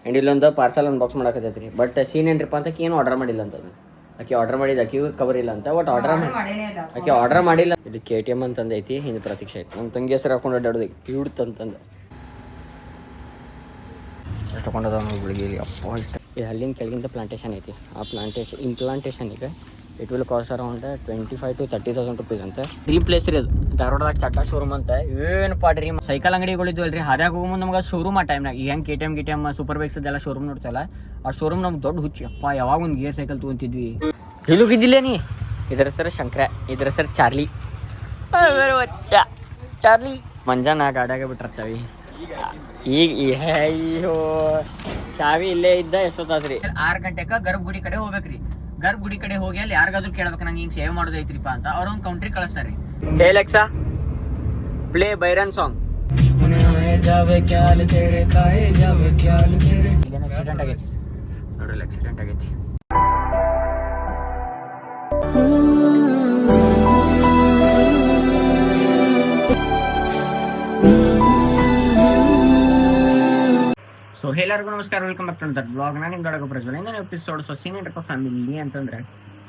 And ಇಲ್ಲೊಂದು parcel unbox ಮಾಡಕತ್ತೈತ್ರಿ. But scene ಏನ್ರಿಪ್ಪ ಅಂತ ಏನು ಆರ್ಡರ್ ಮಾಡಿಲ್ಲ ಅಂತ ಆಕೆ ಆರ್ಡರ್ ಮಾಡಿದ ಆಕೆ ಕವರ್ ಇಲ್ಲ ಅಂತ ಒಟ್ಟು ಆಕೆ ಆರ್ಡರ್ ಮಾಡಿಲ್ಲ. ಇಲ್ಲಿ KTM ಅಂತಂದು ಐತಿ, ಹಿಂದೆ ಪ್ರತೀಕ್ಷೆ ಐತಿ. ನಮ್ಮ ತಂಗಿ ಹೆಸರು ಹಾಕೊಂಡು ಅಡ್ಡಾಡೋದು ಇಡ್ತಂತಂದು ತಗೊಂಡದ ಬೆಳಿಗ್ಗೆ ಅಪ್ಪ ಇಷ್ಟ. ಇದು ಅಲ್ಲಿಂದ ಕೆಳಗಿಂದ ಪ್ಲಾಂಟೇಶನ್ ಐತಿ. ಆ ಇಂಪ್ಲಾಂಟೇಷನ್ಗೆ it will cost around 25,000 to 30,000 rupees ಅಂತ. ಡ್ರೀಮ್ ಪ್ಲೇಸ್ ರೀ ಅದು. ಧಾರವಾಡದಾಗ ಚಟ್ಟ ಶೋರೂಮ್ ಅಂತ ಏನು ಪಾಡ್ರಿ. ಸೈಕಲ್ ಅಂಗಡಿಗಳಿದ್ವಲ್ರಿ, ಹಾದ್ಯಾಗ ಹೋಗೋ ಮುಂದೆ ನಮ್ಗೆ ಶೋರೂಮ್ ಆ ಟೈಮ್ನಾಗ ಈಗ ಹೆಂಗೆ KTM ಸೂಪರ್ ಬೈಕ್ಸ್ ಅದೆಲ್ಲ ಶೋರೂಮ್ ನೋಡ್ತಲ್ಲ, ಆ ಶೋರೂಮ್ ನಮ್ಗೆ ದೊಡ್ಡ ಹುಚ್ಚಿ. ಅಪ್ಪ ಯಾವಾಗ ಒಂದು ಗೇರ್ ಸೈಕಲ್ ತೊಗೊಂತಿದ್ವಿ. ಇಲ್ಲಿಗಿದ್ದಿಲ್ಲ ನೀ. ಇದ್ರ ಹೆಸರು ಶಂಕರ, ಇದ್ರ ಹೆಸರು ಚಾರ್ಲಿ. ಚಾರ್ಲಿ ಮಂಜಾನ ಗಾಡ್ಯಾಗ ಬಿಟ್ರ ಚಾವಿ. ಈಗ ಅಯ್ಯೋ ಚಾವಿ ಇಲ್ಲೇ ಇದ್ದ ಎಷ್ಟೊತ್ತಾದ್ರಿ. 6 ಗಂಟೆಗೆ ಗರ್ಭಗುಡಿ ಕಡೆ ಹೋಗ್ಬೇಕ್ರಿ. ಗರ್ಭಗುಡಿ ಕಡೆ ಹೋಗಿ ಅಲ್ಲಿ ಯಾರಿಗಾದ್ರೂ ಕೇಳ್ಬೇಕು ನಂಗೆ ಹಿಂಗೆ ಸೇವ್ ಮಾಡೋದೈತ್ರಿಪ್ಪ ಅಂತ. ಅವ್ರೊಂದು ಕೌಂಟ್ರಿಗೆ ಕಳಿಸ್ತಾರ್ರಿ. Hey Alexa play Byron song. ಇಲ್ಲೇನು ಆಕ್ಸಿಡೆಂಟ್ ಆಗೈತಿ ನೋಡ್ರಿ, ಆಕ್ಸಿಡೆಂಟ್ ಆಗೈತಿ. ಸೊ ಎಲ್ಲರಿಗೂ ನಮಸ್ಕಾರ, welcome back to that blog. ನಾನು ನಿಮ್ಮ ದೊಡ್ಡ ಪ್ರಜ್ವಲ್. ಇಂದಿನ ಎಪಿಸೋಡ್ ಸೊಸೀನೇಟಪ್ಪ ಫ್ಯಾಮಿಲಿ ಅಂತಂದ್ರೆ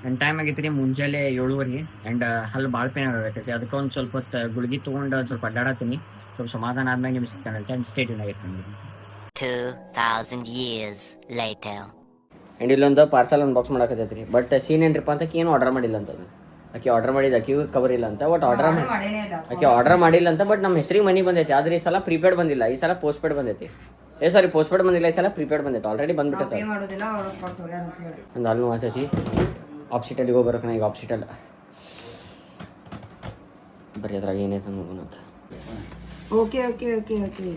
ನನ್ನ ಟೈಮ್ ಆಗೈತಿ ರೀ ಮುಂಜಾನೆ 7:30 ಆ್ಯಂಡ್ ಹಲ್ಲು ಭಾಳ ಪೇನ್ ಆಗೈತಿ. ಅದಕ್ಕೆ ಒಂದು ಸ್ವಲ್ಪ ಹೊತ್ತು ಗುಳಿಗೆ ತೊಗೊಂಡು ಒಂದು ಸ್ವಲ್ಪ ಅಡ್ಡಾಡತ್ತೀನಿ. ಸ್ವಲ್ಪ ಸಮಾಧಾನ ಆದ್ಮೇಲೆ ನಿಮ್ಗೆ ಸಿಗ್ತಾನೆ ಅಂತ ಸ್ಟೇಟ್ ಆಗೈತೆ ನಮಗೆ. 2000 years later. ಆ್ಯಂಡ್ ಇಲ್ಲೊಂದು ಪಾರ್ಸಲ್ ಅನ್ಬಾಕ್ಸ್ ಮಾಡಕತ್ತೈತ್ರಿ. ಬಟ್ ಸೀನ್ ಏನ್ರಿಪ್ಪ ಅಂತ ಏನು ಆರ್ಡರ್ ಮಾಡಿಲ್ಲ ಅಂತ ಆಕೆ ಆರ್ಡರ್ ಮಾಡಿದ ಆಕೆ ಕವರ್ ಇಲ್ಲ ಅಂತ ಒಟ್ಟು ಆಕೆ ಆರ್ಡರ್ ಮಾಡಿಲ್ಲ ಅಂತ. ಬಟ್ ನಮ್ಮ ಹೆಸರಿಗೆ ಮನಿ ಬಂದೈತಿ. ಆದ್ರೆ ಈ ಸಲ ಪ್ರೀಪೇಡ್ ಬಂದಿಲ್ಲ, ಈ ಸಲ ಪೋಸ್ಟ್ ಪೇಡ್ ಬಂದೈತಿ. ಸಾರಿ ಪೋಸ್ಟ್ ಪೇಡ್ ಬಂದಿಲ್ಲ, ಈ ಸಲ ಪ್ರೀಪೇಡ್ ಬಂದೈತೆ. ಆಲ್ರೆಡಿ ಬಂದ್ಬಿಟ್ಟೈತೆ. ಒಂದು ಅಲ್ಲಿ ಮಾತೈತಿ. ಆಪ್ಸಿಟಲ್ಲಿಗೆ ಹೋಗ್ಬರಕ್ಕೆ ನಾ ಈಗ ಆಪ್ಸಿಟಲ್ ಬರೀ ಅದ್ರಾಗ ಏನೈತೆ ಅಂತ. ಓಕೆ ಓಕೆ ಓಕೆ ಓಕೆ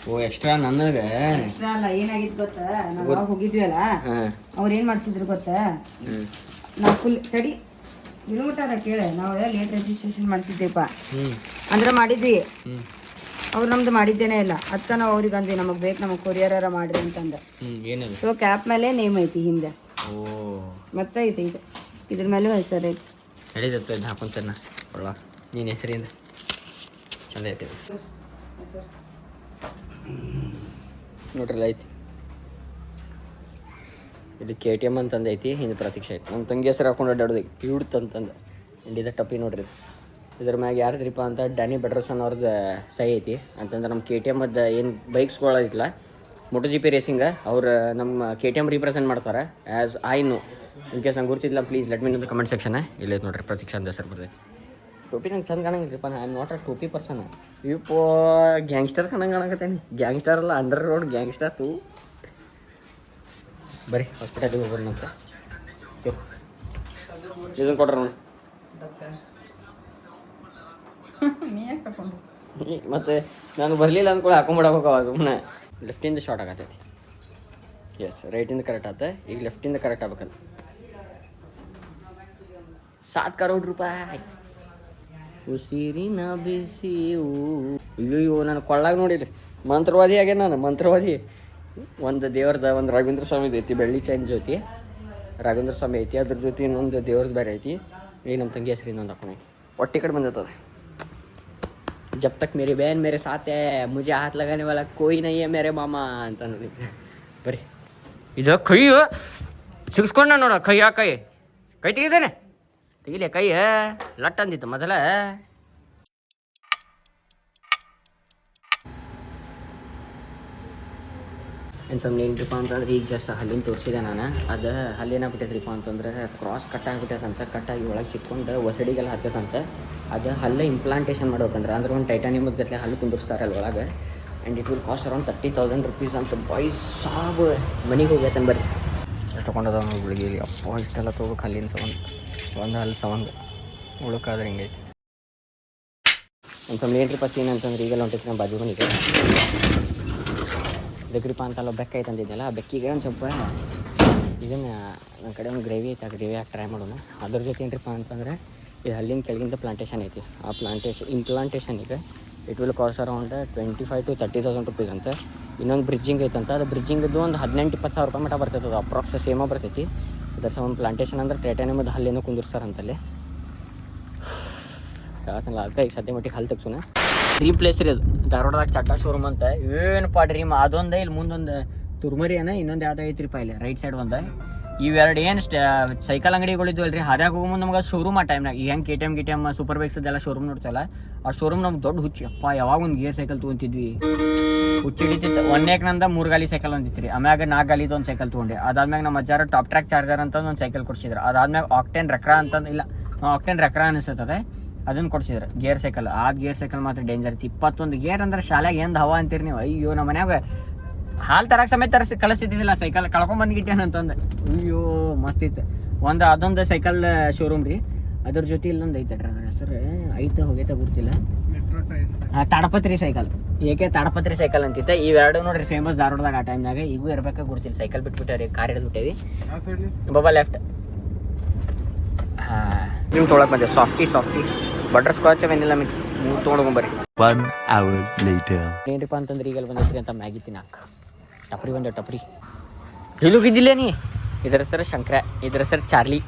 ಓ ಎಕ್ಸ್ಟ್ರಾ ನನಗೆ ಎಕ್ಸ್ಟ್ರಾ ಅಲ್ಲ. ಏನಾಗಿತ್ತು ಗೊತ್ತಾ, ನಾವು ಹೋಗಿದ್ವಿ ಅಲ್ಲ, ಅವ್ರು ಏನು ಮಾಡಿಸಿದ್ರು ಗೊತ್ತಾ, ನಾವು ಫುಲ್ ತಡಿ ಕಿಲೋಮೀಟರ್ ಕೇಳಿ ನಾವು ಲೇಟ್ ರಿಜಿಸ್ಟ್ರೇಷನ್ ಮಾಡಿಸಿದ್ದೇಪ್ಪ ಅಂದ್ರೆ ಮಾಡಿದ್ವಿ. ಅವ್ರು ನಮ್ದು ಮಾಡಿದ್ದೇನೆ ಇಲ್ಲ. ಅದಕ್ಕೆ ನಾವು ಅವ್ರಿಗೆ ಅಂದ್ವಿ ನಮಗೆ ಬೇಕು, ನಮಗೆ ಕೊರಿಯರ್ ಮಾಡ್ರಿ ಅಂತಂದ. ಸೊ ಕ್ಯಾಪ್ ಮೇಲೆ ನೇಮ್ ಐತಿ ಹಿಂದೆ, ಮತ್ತೆ ಐತಿ ಇದು ಇದ್ರ ಮೇಲೂ ಹೆಸರು ಐತಿ. ನಡೀತೈತೆ ಹಾಕೊಂತನ ಒಳ್ಳ ನೀನು ಹೆಸರಿಂದ ಚಂದ ಐತಿ ನೋಡ್ರಲ್ಲ ಐತಿ. ಇಲ್ಲಿ KTM ಅಂತಂದು ಐತಿ, ಹಿಂದೆ ಪ್ರತೀಕ್ಷೆ ಐತಿ. ನಮ್ಮ ತಂಗಿ ಹೆಸರು ಹಾಕೊಂಡು ಅಡ್ಡಾಡೋದು ಇಡ್ತಂತಂದು. ಇಂಡಿದ ಟಪ್ಪಿ ನೋಡ್ರಿ. ಇದ್ರ ಮ್ಯಾಗ ಯಾರ್ದ್ರಿಪ್ಪ ಅಂತ ಡ್ಯಾನಿ ಬೆಟರ್ಸನ್ ಅವ್ರದ್ದು ಸೈ ಐತಿ. ಅಂತಂದ್ರೆ ನಮ್ಮ KTM ಏನು ಬೈಕ್ಸ್ಗಳೈತಿಲ್ಲ MotoGP ರೇಸಿಂಗ, ಅವ್ರು ನಮ್ಮ KTM ರೀಪ್ರೆಸೆಂಟ್ ಮಾಡ್ತಾರೆ as I know. In case ನಂಗೆ ಗುರ್ತಿಲ್ಲ please let me in the comment section. ಇಲ್ಲೈತೆ ನೋಡ್ರಿ ಪ್ರತೀಕ್ಷಾ ಅಂತ ಹೆಸರು ಬರ್ತೈತಿ. ಟೋಪಿ ನಂಗೆ ಚಂದ ಕಾಣಂಗಿಲ್ಲಪ್ಪ, ಐ ಆಮ್ ನಾಟ್ ಅ ಟೋಪಿ ಪರ್ಸನ್. ಇಪ್ಪೋ ಗ್ಯಾಂಗ್ಸ್ಟರ್ ಕಾಣಂಗತ್ತೇನೆ. ಗ್ಯಾಂಗ್ಸ್ಟರ್ ಅಲ್ಲ, ಅಂಡರ್ ರೋಡ್ ಗ್ಯಾಂಗ್ಸ್ಟರ್ ತೂ. ಬರ್ರಿ ಹಾಸ್ಪಿಟಲಿಗೆ ಹೋಗೋಣ ಅಂತ. ಇದನ್ನು ಕೊಡ್ರಿ ನೋಡಿ. ಮತ್ತೆ ನಾನು ಬರಲಿಲ್ಲ ಅಂದ್ಕೊಳ್ಳಿ ಹಾಕೊಂಡ್ಬಿಡಬೇಕು. ಸುಮ್ಮನೆ ಲೆಫ್ಟಿಂದ ಶಾರ್ಟ್ ಆಗತ್ತೈತಿ. ಎಸ್ ರೈಟಿಂದ ಕರೆಕ್ಟ್ ಆತ. ಈಗ ಲೆಫ್ಟಿಂದ ಕರೆಕ್ಟ್ ಆಗ್ಬೇಕಂತ. 7 crore ರೂಪಾಯಿ ಉಸಿರಿನ ಬಿಸಿ. ಅಯ್ಯೋ ನಾನು ಕೊಳ್ಳಾಗ ನೋಡಿರಿ ಮಂತ್ರವಾದಿ ಆಗ್ಯ ನಾನು, ಮಂತ್ರವಾದಿ. ಒಂದು ದೇವ್ರದ ಒಂದು ರಾಘವೇಂದ್ರ ಸ್ವಾಮಿದು ಐತಿ, ಬೆಳ್ಳಿ ಚೈನ್ ಜೊತೆ ರಾಘವೇಂದ್ರ ಸ್ವಾಮಿ ಐತಿ. ಅದ್ರ ಜೊತೆ ಇನ್ನೊಂದು ದೇವ್ರದ್ದು ಬೇರೆ ಐತಿ. ಈಗ ನಮ್ಮ ತಂಗಿ ಹೆಸರು ಇನ್ನೊಂದು ಹಾಕೊಂಡು ಒಟ್ಟಿ ಕಡೆ ಬಂದಿರ್ತದೆ. जब तक मेरी बहन मेरे साथ है मुझे हाथ लगाने वाला कोई नहीं है मेरे मामा ಅಂತ ನೋಡಿ. ಬರ್ರಿ ಇದು ಕೈ ಸಿಗಿಸ್ಕೊಂಡ ನೋಡ. ಕೈ ಕೈ ಕೈ ತೆಗಿದೇನೆ ತೆಗಿಲೆ. ಕೈ ಲಟ್ ಅಂದಿತ್ತು ಮೊದಲ. ಆ್ಯಂಡ್ ಸಮ್ ಏನ್ರಿಪ್ಪ ಅಂತಂದ್ರೆ ಈಗ ಜಸ್ಟ್ ಹಲ್ಲಿನ ತೋರಿಸಿದೆ ನಾನು. ಅದು ಹಲ್ಲೇನಾಗ್ಬಿಟ್ಟೈತ್ರಿಪ್ಪ ಅಂತಂದ್ರೆ ಕ್ರಾಸ್ ಕಟ್ ಆಗಿಬಿಟ್ಟೈತಂತ. ಕಟ್ಟಾಗಿ ಒಳಗೆ ಸಿಕ್ಕೊಂಡು ಒಸಡಿಗೆಲ್ಲ ಹತ್ತೈತಂತ. ಅದು ಹಲ್ಲು ಇಂಪ್ಲಾಂಟೇಷನ್ ಮಾಡ್ಬೇಕಂದ್ರೆ ಅಂದ್ರೆ ಒಂದು ಟೈಟಾನಿಯಮದ ಗಟ್ಟಲೆ ಹಲ್ಲು ಕುಂದಿರ್ಸ್ತಾರಲ್ಲ ಒಳಗೆ. And it will cost around 30,000 rupees ಅಂತ. ಬಾಯ್ಸ್ ಸಾಬ್ ಮನೆಗೆ ಹೋಗ್ಯತನ್ ಬರ್ರಿ. ತೊಗೊಂಡದ ಬೆಳಿಗ್ಗೆ ಅಪ್ಪ ಇಷ್ಟೆಲ್ಲ ತೊಗೋಬೇಕು ಹಲ್ಲಿನ ಸಂಬಂಧ. ಒಂದು ಹಲ್ಲು ಸಂಬಂಧ ಉಳುಕಾದ್ರೆ ಹಿಂಗೈತಿ. ಒಂದು ಸಮ್ ಏನ್ರಿಪ್ಪ ಸೀನ್ ಅಂತಂದ್ರೆ ಈಗೆಲ್ಲ ಹೊಂಟೈತಿ ನಮ್ಮ ಬಾಜು ಮನೆಗೆ. ಬೆಕ್ರಿಪ್ಪ ಅಂತಲ್ಲ ಬೆಕ್ಕ ಐತೆ ಅಂತಿದ್ದೆಲ್ಲ, ಆ ಬೆಕ್ಕಿಗೆ ಒಂದು ಸ್ವಲ್ಪ ಇದನ್ನು ನನ್ನ ಕಡೆ ಒಂದು ಗ್ರೇವಿ ಐತೆ, ಆ ಗ್ರೇವಿ ಹಾಕಿ ಟ್ರೈ ಮಾಡೋಣ. ಅದ್ರ ಜೊತೆ ಏನ್ರಿಪ್ಪ ಅಂತಂದರೆ ಇದು ಹಲ್ಲಿನ ಕೆಳಗಿಂದ ಪ್ಲಾಂಟೇಶನ್ ಐತಿ. ಆ ಇಂಪ್ಲಾಂಟೇಷನಿಗೆ it will cost around 25,000 to 30,000 rupees ಅಂತ. ಇನ್ನೊಂದು ಬ್ರಿಡ್ಜಿಂಗ್ ಐತಂತ. ಅದು ಬ್ರಿಡ್ಜಿಂಗ್ದು ಒಂದು 18-20 ಸಾವಿರ ರೂಪಾಯಿ ಮಟ್ಟ ಬರ್ತೈತೆ. ಅದು ಅಪ್ರಾಕ್ಸ್ ಸೇಮ ಬರ್ತೈತಿ. ಅದರ ಒಂದು ಪ್ಲಾಂಟೇಶನ್ ಅಂದ್ರೆ ಟೈಟಾನಿಯಮದ ಹಲ್ಲೇನೋ ಕುಂದಿರ್ಸ್ತಾರಂತಲ್ಲಿ. ಅದಕ್ಕೆ ಈಗ ಸದ್ಯ ಮಟ್ಟಿಗೆ ಹಲ್ಲು ತೆಗ್ಸೋಣ. ಡ್ರೀಮ್ ಪ್ಲೇಸ್ ರೀ ಅದು. ಧಾರವಾಡದಾಗ ಚಡ್ಡ ಶೋರೂಮ್ ಅಂತ ಏನು ಪಾಡ್ರಿ ಅದೊಂದು ಇಲ್ಲಿ ಮುಂದೊಂದು ತುರ್ಮರಿ ಅನ್ನ ಇನ್ನೊಂದು ಯಾವ್ದು ಐತ್ರಿಪ್ಪ ಇಲ್ಲಿ ರೈಟ್ ಸೈಡ್ ಒಂದು ಇವೆರಡು ಏನು ಸೈಕಲ್ ಅಂಗಡಿಗಳಿದ್ವಲ್ರಿ ಹಾದ್ಯಾಗ ಹೋಗೋ ಮುಂದೆ ನಮ್ಗೆ ಶೋರೂಮ್ ಆ ಟೈಮ್ನಾಗ ಈಗ ಹೆಂಗೆ KTM ಸೂಪರ್ ಬೈಕ್ಸ್ ಅದೆಲ್ಲ ಶೋರೂಮ್ ನೋಡ್ತೇವಲ್ಲ ಆ ಶೋರೂಮ್ ನಮ್ಗೆ ದೊಡ್ಡ ಹುಚ್ಚಿ ಅಪ್ಪ ಯಾವಾಗ ಒಂದು ಗೇರ್ ಸೈಕಲ್ ತೊಗೊಂತಿದ್ವಿ ಹುಚ್ಚಿ ಹಿಡಿತಿತ್ತು ಒಂದೇಕ್ನಂದ 3 ಗಾಲಿ ಸೈಕಲ್ ಒಂದಿತ್ತು ಆಮ್ಯಾಗ 4 ಗಾಲಿದು ಒಂದು ಸೈಕಲ್ ತೊಗೊಂಡೆ ಅದಾದ್ಮ್ಯಾಗ ನಮ್ಮ ಅಜ್ಜಾರ ಟಾಪ್ ಟ್ರ್ಯಾಕ್ ಚಾರ್ಜರ್ ಅಂತ ಒಂದು ಸೈಕಲ್ ಕೊಡ್ಸಿದ್ರು ಅದಾದ್ಮ್ಯಾಗ ಆಕ್ಟೇನ್ ರೆಕ್ರಾ ಅಂತಂದು ಇಲ್ಲ ಆಕ್ಟೇನ್ ರೆಕ್ರಾ ಅನಿಸ್ತದೆ ಅದನ್ನು ಕೊಡ್ಸಿದ್ರು ಗೇರ್ ಸೈಕಲ್ ಗೇರ್ ಸೈಕಲ್ ಮಾತ್ರ ಡೇಂಜರ್ ಇತ್ತು 21 ಗೇರ್ ಅಂದ್ರೆ ಶಾಲೆಗೆ ಎಂದು ಹವಾ ಅಂತೀರಿ ನೀವು ಅಯ್ಯೋ ನಮ್ಮ ಮನ್ಯಾಗ ಹಾಲು ತರಕ್ಕೆ ಸಮೇತ ಕಳಿಸ್ತಿದ್ದಿಲ್ಲ ಸೈಕಲ್ ಕಳ್ಕೊಂಬಂದ್ಗಿಟ್ಟೇನಂತಂದು ಅಯ್ಯೋ ಮಸ್ತ್ ಇತ್ತು ಅದೊಂದು ಸೈಕಲ್ ಶೋರೂಮ್ ರೀ ಅದ್ರ ಜೊತೆ ಇಲ್ಲೊಂದು ಐತಡ್ರಿ ಅದ್ರ ಹೆಸರು ಐತೆ ಹೋಗೈತೆ ಗೊತ್ತಿಲ್ಲ ತಾಡಪತ್ರಿ ಸೈಕಲ್ ತಾಡಪತ್ರಿ ಸೈಕಲ್ ಅಂತಿತ್ತು ಇವೆರಡು ನೋಡ್ರಿ ಫೇಮಸ್ ಧಾರವಾಡದಾಗ ಆ ಟೈಮ್ನಾಗ ಈಗೂ ಇರ್ಬೇಕಾ ಗೊತ್ತಿಲ್ಲ ಸೈಕಲ್ ಬಿಟ್ಬಿಟ್ಟಾರಿ ಕಾರ್ ಹಿಡಿದ್ಬಿಟ್ಟೇವಿ ಬಾಬಾ ಲೆಫ್ಟ್ ನೀವು ತೊಗೊಳಕ್ ಬಂದೆ softy butter scotch vanilla mix ನೀವು ತೊಗೊಂಡ್ಬರ್ರಿ 1 hour later ಏನ್ರಿಪ್ಪ ಅಂತಂದ್ರೆ ಈಗೆಲ್ಲ ಬಂದೈತ್ರಿ ಅಂತ ಮ್ಯಾಗಿ ತಿನ್ನಾಕ ಟಪ್ರಿ ಇಲ್ಲಿಗಿದ್ದಿಲ್ಲ ನೀ ಇದ್ರ ಹೆಸರು ಶಂಕರ ಇದ್ರ ಹೆಸರು ಚಾರ್ಲಿ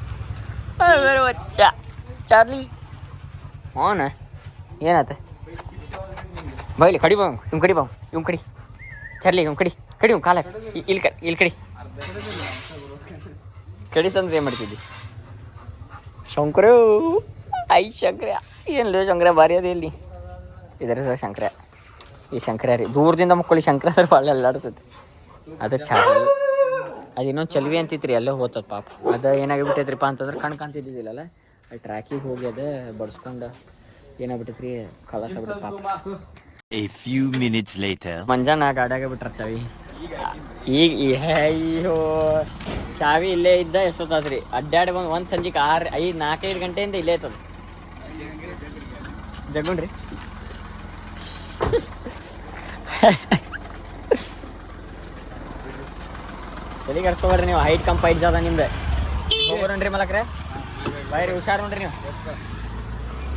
ಚಾರ್ಲಿ ಹೋನ ಏನಾತ ಬೈಲಿ ಕಡಿ ಬಾವು ಇವ್ ಕಡಿ ಚಾರ್ಲಿ ಇವ್ ಕಡಿ ಕಾಲ ಇಲ್ಲಿ ಕಡಿ ತಂದ್ರೆ ಏನು ಮಾಡ್ತಿದ್ದಿ ಶಂಕರ ಏನು ಶಂಕರ ಭಾರಿ ಅದೇ ಇಲ್ಲಿ ಇದರ ಹೆಸರು ಶಂಕರ ಈ ಶಂಕರ ರೀ ದೂರದಿಂದ ಮಕ್ಕಳು ಶಂಕರ ಅಂದ್ರೆ ಭಾಳ ಅಲ್ಲಾಡ್ತದೆ ಅದು ಚಾರ್ಲಿ ಅದು ಇನ್ನೊಂದು ಚಲ್ವಿ ಅಂತಿತ್ತು ರೀ ಅಲ್ಲೇ ಹೋಗ್ತದೆ ಪಾಪ ಅದು ಏನಾಗಿಬಿಟ್ಟೈತ್ರಿಪ್ಪ ಅಂತಂದ್ರೆ ಕಾಣ್ತಿದ್ದಿಲ್ಲಲ್ಲ ಆ ಟ್ರ್ಯಾಕಿಗೆ ಹೋಗಿ ಅದು ಬಡ್ಸ್ಕೊಂಡು ಏನಾಗ್ಬಿಟ್ಟೈತೆ ರೀ ಕಲಾಸ ಆಗ್ಬಿಟ್ಟು ಪಾಪ a few minutes later ಮಂಜಾನ ಗಾಡಿಯಾಗ ಬಿಟ್ರ ಚಾವಿ ಈಗ ಅಯ್ಯೋ ಚಾವಿ ಇಲ್ಲೇ ಇದ್ದ ಎಷ್ಟೊತ್ತಾದ್ರಿ ಅಡ್ಡಾಡಿ ಬಂದು ಒಂದು ಸಂಜೆಗೆ 4-5 ಗಂಟೆಯಿಂದ ಇಲ್ಲೇ ಐತದ ಜಗ್ಗುಣ್ರಿ ತಲೆ ಕರ್ಸ್ಕೊಬಾರ್ರಿ ನೀವು ಹೈಟ್ ಕಂಪೈಟ್ ಅದ ನಿಮ್ದು ಹೋಗ್ಬರೋಣ್ರಿ ಮಲಕ್ರೆ ಬೈರಿ ಹುಷಾರು ನೋಡ್ರಿ ನೀವು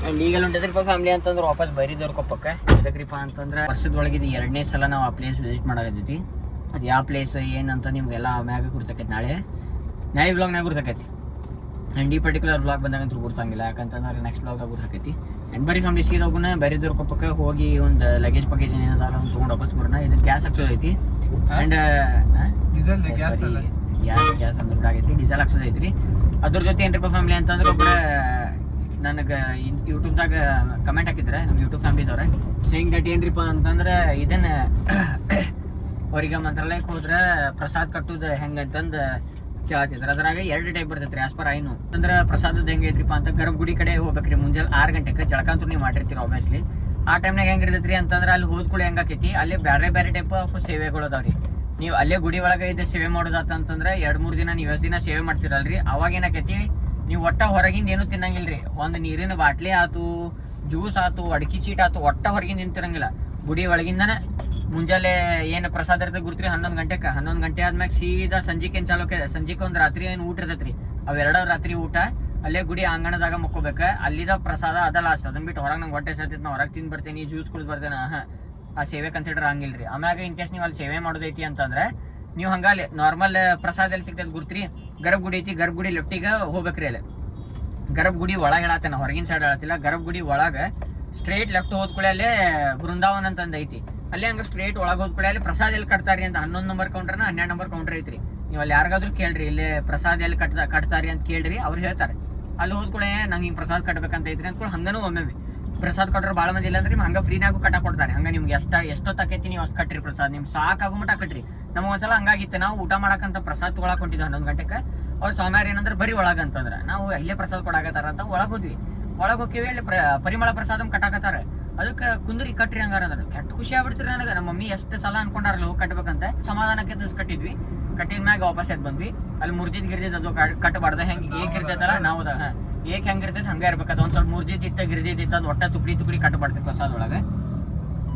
ಆ್ಯಂಡ್ ಈಗಲ್ಲ ಉಂಟದ್ರಿಪ್ಪ ಫ್ಯಾಮಿಲಿ ಅಂತಂದ್ರೆ ವಾಪಸ್ ಬೈರಿದವ್ರ ಕೊಪ್ಪಕ್ಕೆ ಎದಕ್ರಿಪ್ಪ ಅಂತಂದ್ರೆ ವರ್ಷದೊಳಗಿದು 2ನೇ ಸಲ ನಾವು ಆ ಪ್ಲೇಸ್ ವಿಸಿಟ್ ಮಾಡೋಕೈತಿ ಅದು ಯಾವ ಪ್ಲೇಸ್ ಏನಂತ ನಿಮಗೆಲ್ಲ ಮ್ಯಾಗ ಗುರ್ತಕೈತಿ ನಾಳೆ ವ್ಲಾಗ್ನಾಗ ಗುರ್ತಕೈತಿ ಆ್ಯಂಡ್ ಈ ಪರ್ಟಿಕ್ಯುಲರ್ ವ್ಲಾಗ್ ಬಂದಾಗಂತೂ ಗುರ್ತಂಗಿಲ್ಲ ಯಾಕಂತಂದ್ರೆ ನೆಕ್ಸ್ಟ್ ವ್ಲಾಗ್ ಗುರ್ತಕೈತಿ ಆ್ಯಂಡ್ ಬರೀ ಫ್ಯಾಮಿಲಿ ಸೀದಾ ಹೋಗೋಣ ಬೈರಿದವ್ರ ಕೊಪ್ಪಕ್ಕೆ ಹೋಗಿ ಒಂದು ಲಗೇಜ್ ಪಗೇಜ್ ಏನದಲ್ಲ ಒಂದು ತೊಗೊಂಡು ವಾಪಸ್ ಬರೋಣ ಇದಕ್ಕೆ ಗ್ಯಾಸ್ ಹಾಕ್ಸೋದೈತಿ ಆ್ಯಂಡ್ ಗ್ಯಾಸ್ ಅಂದ್ರೆ ಆಗೈತಿ ಡೀಸೆಲ್ ಹಾಕ್ಸೋದೈತಿ ರೀ ಅದ್ರ ಜೊತೆ ಏನ್ರಿಪ್ಪ ಫ್ಯಾಮಿಲಿ ಅಂತಂದ್ರೆ ಒಬ್ಬರ ನನಗೆ ಯೂಟ್ಯೂಬ್ದಾಗ ಕಮೆಂಟ್ ಹಾಕಿದ್ರೆ ನಮ್ಮ ಯೂಟ್ಯೂಬ್ ಫ್ಯಾಮಿಲಿದವ್ರೆ ಸೇಯಿಂಗ್ ದಟ್ ಏನ್ರಿಪ್ಪ ಅಂತಂದ್ರೆ ಇದನ್ನ ಅವ್ರಿಗೆ ಮಂತ್ರಾಲಯಕ್ಕೆ ಹೋದ್ರೆ ಪ್ರಸಾದ್ ಕಟ್ಟುದು ಹೆಂಗಂತಂದು ಕೇಳತ್ತಿದ್ರು ಅದ್ರಾಗ 2 ಟೈಪ್ ಬರ್ತೈತೆ ರೀ ಆಸ್ ಪರ್ ಐನು ಅಂದ್ರೆ ಪ್ರಸಾದದ ಹೆಂಗೆ ಐತ್ರಿಪ್ಪ ಅಂತ ಗರ್ಭಗುಡಿ ಕಡೆ ಹೋಗ್ಬೇಕ್ರಿ ಮುಂಜಾನೆ 6 ಗಂಟೆಗೆ ಜಳಕಂತೂ ನೀವು ಮಾಡಿರ್ತೀರಿ ಆಬ್ವಿಯಸ್ಲಿ ಆ ಟೈಮ್ನಾಗ ಹೆಂಗಿರ್ತೈತ್ರಿ ಅಂತಂದ್ರೆ ಅಲ್ಲಿ ಹೋದ್ಕೊಳ್ಳಿ ಹೆಂಗಾಕೈತಿ ಅಲ್ಲಿ ಬೇರೆ ಟೈಪ್ ಆಫ್ ಸೇವೆಗಳು ಅದಾವ್ರಿ ನೀವು ಅಲ್ಲೇ ಗುಡಿ ಒಳಗೆ ಇದು ಸೇವೆ ಮಾಡೋದಾತಂತಂದ್ರೆ 2-3 ದಿನ ನೀವು ಎಷ್ಟು ದಿನ ಸೇವೆ ಮಾಡ್ತಿರಲ್ರಿ ಅವಾಗ ಏನಾಕೈತಿ ನೀವು ಒಟ್ಟ ಹೊರಗಿಂದ ಏನು ತಿನ್ನಂಗಿಲ್ರಿ ಒಂದು ನೀರಿನ ಬಾಟ್ಲಿ ಆತು ಜ್ಯೂಸ್ ಆತು ಅಡಿಕೆ ಚೀಟ್ ಆತು ಒಟ್ಟ ಹೊರಗಿಂದ ನಿಂತಿರಂಗಿಲ್ಲ ಗುಡಿ ಒಳಗಿಂದನೇ ಮುಂಜಾನೆ ಏನು ಪ್ರಸಾದ ಇರ್ತದೆ ಗುರ್ತ್ರಿ 11 ಗಂಟೆ ಆದ್ಮ್ಯಾಗ ಸೀದಾ ಸಂಜಿಕೆ ಏನು ಚಾಲೋಕೆ ಸಂಜಿಕೆ ಒಂದು ರಾತ್ರಿ ಏನು ಊಟ ಇರ್ತೈತ್ರಿ ಅವೆರಡು ರಾತ್ರಿ ಊಟ ಅಲ್ಲೇ ಗುಡಿ ಅಂಗಣದಾಗ ಮಕ್ಕೋಬೇಕು ಅಲ್ಲಿದ ಪ್ರಸಾದ ಅದ ಲಾಸ್ಟ್ ಅದನ್ನ ಬಿಟ್ಟು ಹೊರಗೆ ನಂಗೆ ಹೊಟ್ಟೆ ಸರ್ತೈತಿ ನಾ ಹೊರಗೆ ತಿಂದು ಬರ್ತೀನಿ ಜ್ಯೂಸ್ ಕುಡಿದು ಬರ್ತೇನೆ ಆ ಸೇವೆ ಕನ್ಸಿಡರ್ ಹಂಗಿಲ್ರಿ ಆಮ್ಯಾಗ ಇನ್ ಕೇಸ್ ನೀವು ಅಲ್ಲಿ ಸೇವೆ ಮಾಡೋದೈತಿ ಅಂತಂದ್ರೆ ನೀವು ಹಂಗಲ್ಲಿ ನಾರ್ಮಲ್ ಪ್ರಸಾದ ಎಲ್ಲಿ ಸಿಗ್ತೈತೆ ಗುರ್ತ್ರಿ ಗರ್ಭಗುಡಿ ಐತಿ ಗರ್ಭಗುಡಿ ಲೆಫ್ಟಿಗೆ ಹೋಗ್ಬೇಕ್ರಿ ಅಲ್ಲಿ ಗರ್ಭಗುಡಿ ಒಳಗೆ ಹೇಳತ್ತೇನೆ ಹೊರಗಿನ ಸೈಡ್ ಹೇಳತ್ತಿಲ್ಲ ಗರ್ಭಗುಡಿ ಒಳಗೆ ಸ್ಟ್ರೇಟ್ ಲೆಫ್ಟ್ ಹೋದ್ಕೊಳ್ಳಿ ಅಲ್ಲೇ ಬೃಂದಾವನ್ ಅಂತಂದು ಐತಿ ಅಲ್ಲಿ ಹಂಗೆ ಸ್ಟ್ರೇಟ್ ಒಳಗೆ ಹೋದ್ಕೊಳ್ಳಿ ಅಲ್ಲಿ ಪ್ರಸಾದ ಎಲ್ಲಿ ಕಟ್ತಾರಿ ಅಂತ 11 ನಂಬರ್ ಕೌಂಟರ್ನ 12 ನಂಬರ್ ಕೌಂಟರ್ ಐತ್ರಿ ನೀವು ಅಲ್ಲಿ ಯಾರಿಗಾದ್ರೂ ಕೇಳ್ರಿ ಇಲ್ಲಿ ಪ್ರಸಾದ ಎಲ್ಲಿ ಕಟ್ತಾರಿ ಅಂತ ಕೇಳ್ರಿ ಅವ್ರು ಹೇಳ್ತಾರೆ ಅಲ್ಲಿ ಹೋದ್ಕೊಳ್ಳೆ ನಂಗೆ ಹಿಂಗೆ ಪ್ರಸಾದ ಕಟ್ಬೇಕಂತ ಐತ್ರಿ ಅಂದ್ಕೊಳ್ಳಿ ಹಂಗನೂ ಒಮ್ಮೆ ಪ್ರಸಾದ ಕೊಟ್ಟರೆ ಭಾಳ ಮಂದಿ ಇಲ್ಲ ಅಂದ್ರೆ ನಿಮ್ಗೆ ಹಂಗೆ ಫ್ರೀನಾಗೂ ಕಟ್ಟ ಕೊಡ್ತಾರೆ ಹಂಗೆ ನಿಮ್ಗೆ ಎಷ್ಟೊತ್ತಾಕೈತಿ ನೀವು ಅಷ್ಟು ಕಟ್ಟ್ರಿ ಪ್ರಸಾದ ನಿಮ್ಗೆ ಸಾಕಾಗುಮಟ ಕಟ್ರಿ ನಮ್ಗೆ ಒಂದ್ಸಲ ಹಂಗಾಗಿತ್ತು ನಾವು ಊಟ ಮಾಡಕ್ಕಂತ ಪ್ರಸಾದ ತೊಗೊಳಕ್ಕೆ ಹೊಂಟಿದ್ವಿ 11 ಗಂಟೆಗೆ ಅವ್ರು ಸ್ವಾಮಿಯಾರು ಏನಂದ್ರೆ ಬರೀ ಒಳಗೆ ಅಂತಂದ್ರೆ ನಾವು ಇಲ್ಲೇ ಪ್ರಸಾದ ಕೊಡಾಕತ್ತಾರ ಅಂತ ಒಳಗೆ ಹೋದ್ವಿ ಒಳಗೆ ಹೋಗ್ತೀವಿ ಅಲ್ಲಿ ಪರಿಮಳ ಪ್ರಸಾದಂ ಕಟ್ಟಾಕತ್ತಾರ ಅದಕ್ಕೆ ಕುಂದ್ರಿ ಕಟ್ರಿ ಹಂಗಾರ ಅಂದ್ರೆ ಕೆಟ್ಟ ಖುಷಿ ಆಗ್ಬಿಡ್ತೀರಿ ನನಗೆ ನಮ್ಮ ಮಮ್ಮಿ ಎಷ್ಟು ಸಲ ಅನ್ಕೊಂಡಾರಲ್ಲ ಹೋಗಿ ಕಟ್ಬೇಕಂತ ಸಮಾಧಾನಕ್ಕೆ ಕಟ್ಟಿದ್ವಿ ಕಟ್ಟಿದ್ಮ್ಯಾಗ ವಾಪಸ್ ಎದ್ದು ಬಂದ್ವಿ ಅಲ್ಲಿ ಮುರ್ಜಿದ್ ಗಿರ್ಜಿದ್ ಅದು ಕಟ್ಟಬಾರ್ದ ಹೆಂಗೆ ಏಕ್ ಇರ್ತೈತಲ್ಲ ನಾವು ಏಕ್ ಹೆಂಗಿರ್ತೈತೆ ಹಂಗೆ ಇರ್ಬೇಕು ಅದು ಒಂದು ಸ್ವಲ್ಪ ಮುರ್ಜಿದ್ ಇತ್ತ ಗಿರ್ಜಿದ್ ಇತ್ತು ಅದು ಒಟ್ಟ ತುಕಡಿ ಕಟ್ಟಬಾರ್ದು ಪ್ರಸಾದ ಒಳಗೆ